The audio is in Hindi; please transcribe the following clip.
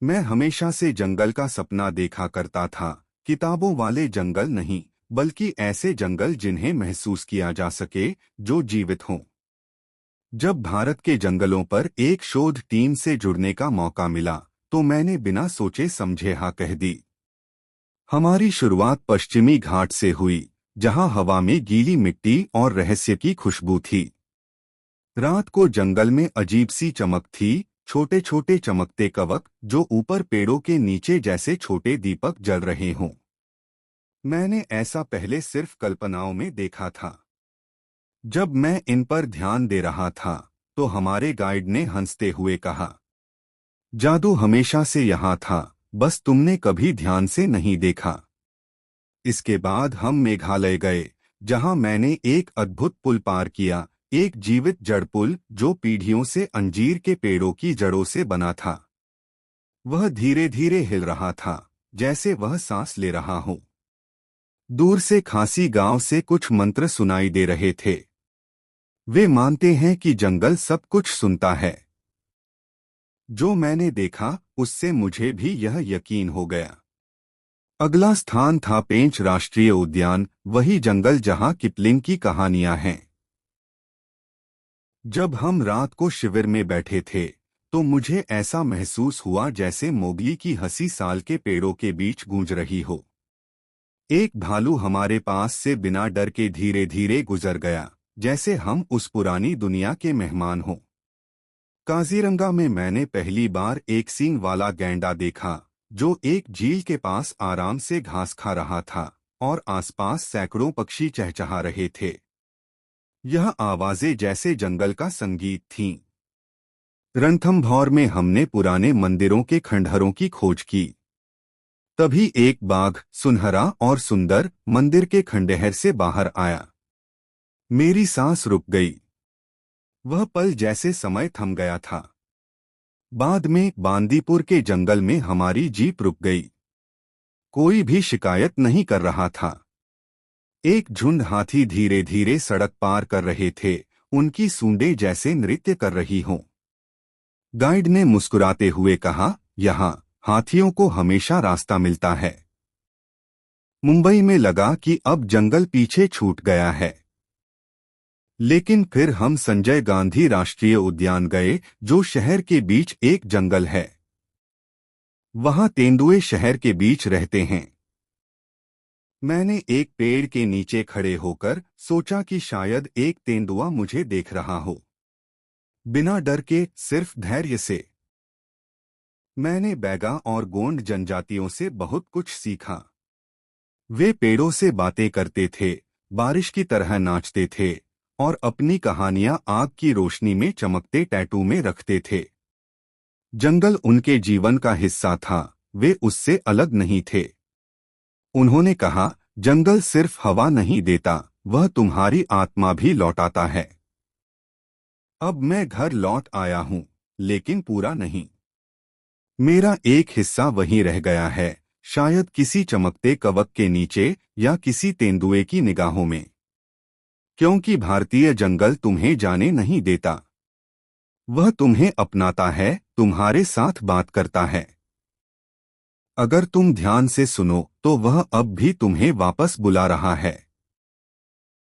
मैं हमेशा से जंगल का सपना देखा करता था। किताबों वाले जंगल नहीं, बल्कि ऐसे जंगल जिन्हें महसूस किया जा सके, जो जीवित हों। जब भारत के जंगलों पर एक शोध टीम से जुड़ने का मौका मिला, तो मैंने बिना सोचे समझे हाँ कह दी। हमारी शुरुआत पश्चिमी घाट से हुई, जहां हवा में गीली मिट्टी और रहस्य की खुशबू थी। रात को जंगल में अजीब सी चमक थी, छोटे छोटे चमकते कवक जो ऊपर पेड़ों के नीचे जैसे छोटे दीपक जल रहे हों। मैंने ऐसा पहले सिर्फ कल्पनाओं में देखा था। जब मैं इन पर ध्यान दे रहा था, तो हमारे गाइड ने हंसते हुए कहा, जादू हमेशा से यहाँ था, बस तुमने कभी ध्यान से नहीं देखा। इसके बाद हम मेघालय गए, जहां मैंने एक अद्भुत पुल पार किया, एक जीवित जड़ पुल जो पीढ़ियों से अंजीर के पेड़ों की जड़ों से बना था। वह धीरे धीरे हिल रहा था, जैसे वह सांस ले रहा हो। दूर से खासी गांव से कुछ मंत्र सुनाई दे रहे थे। वे मानते हैं कि जंगल सब कुछ सुनता है। जो मैंने देखा, उससे मुझे भी यह यकीन हो गया। अगला स्थान था पेंच राष्ट्रीय उद्यान, वही जंगल जहां किपलिंग की कहानियां हैं। जब हम रात को शिविर में बैठे थे, तो मुझे ऐसा महसूस हुआ जैसे मोगली की हंसी साल के पेड़ों के बीच गूंज रही हो। एक भालू हमारे पास से बिना डर के धीरे धीरे गुजर गया, जैसे हम उस पुरानी दुनिया के मेहमान हों। काजीरंगा में मैंने पहली बार एक सींग वाला गैंडा देखा, जो एक झील के पास आराम से घास खा रहा था, और आसपास सैकड़ों पक्षी चहचहा रहे थे। यह आवाजें जैसे जंगल का संगीत थीं। रणथंभौर में हमने पुराने मंदिरों के खंडहरों की खोज की। तभी एक बाघ, सुनहरा और सुंदर, मंदिर के खंडहर से बाहर आया। मेरी सांस रुक गई। वह पल जैसे समय थम गया था। बाद में बांदीपुर के जंगल में हमारी जीप रुक गई। कोई भी शिकायत नहीं कर रहा था। एक झुंड हाथी धीरे धीरे सड़क पार कर रहे थे, उनकी सूंडें जैसे नृत्य कर रही हों। गाइड ने मुस्कुराते हुए कहा, यहाँ हाथियों को हमेशा रास्ता मिलता है। मुंबई में लगा कि अब जंगल पीछे छूट गया है। लेकिन फिर हम संजय गांधी राष्ट्रीय उद्यान गए, जो शहर के बीच एक जंगल है। वहां तेंदुए शहर के बीच रहते हैं। मैंने एक पेड़ के नीचे खड़े होकर सोचा कि शायद एक तेंदुआ मुझे देख रहा हो। बिना डर के, सिर्फ धैर्य से। मैंने बैगा और गोंड जनजातियों से बहुत कुछ सीखा। वे पेड़ों से बातें करते थे, बारिश की तरह नाचते थे, और अपनी कहानियां आग की रोशनी में चमकते टैटू में रखते थे। जंगल उनके जीवन का हिस्सा था, वे उससे अलग नहीं थे। उन्होंने कहा, जंगल सिर्फ हवा नहीं देता, वह तुम्हारी आत्मा भी लौटाता है। अब मैं घर लौट आया हूं, लेकिन पूरा नहीं। मेरा एक हिस्सा वहीं रह गया है, शायद किसी चमकते कवक के नीचे या किसी तेंदुए की निगाहों में। क्योंकि भारतीय जंगल तुम्हें जाने नहीं देता। वह तुम्हें अपनाता है, तुम्हारे साथ बात करता है। अगर तुम ध्यान से सुनो, तो वह अब भी तुम्हें वापस बुला रहा है।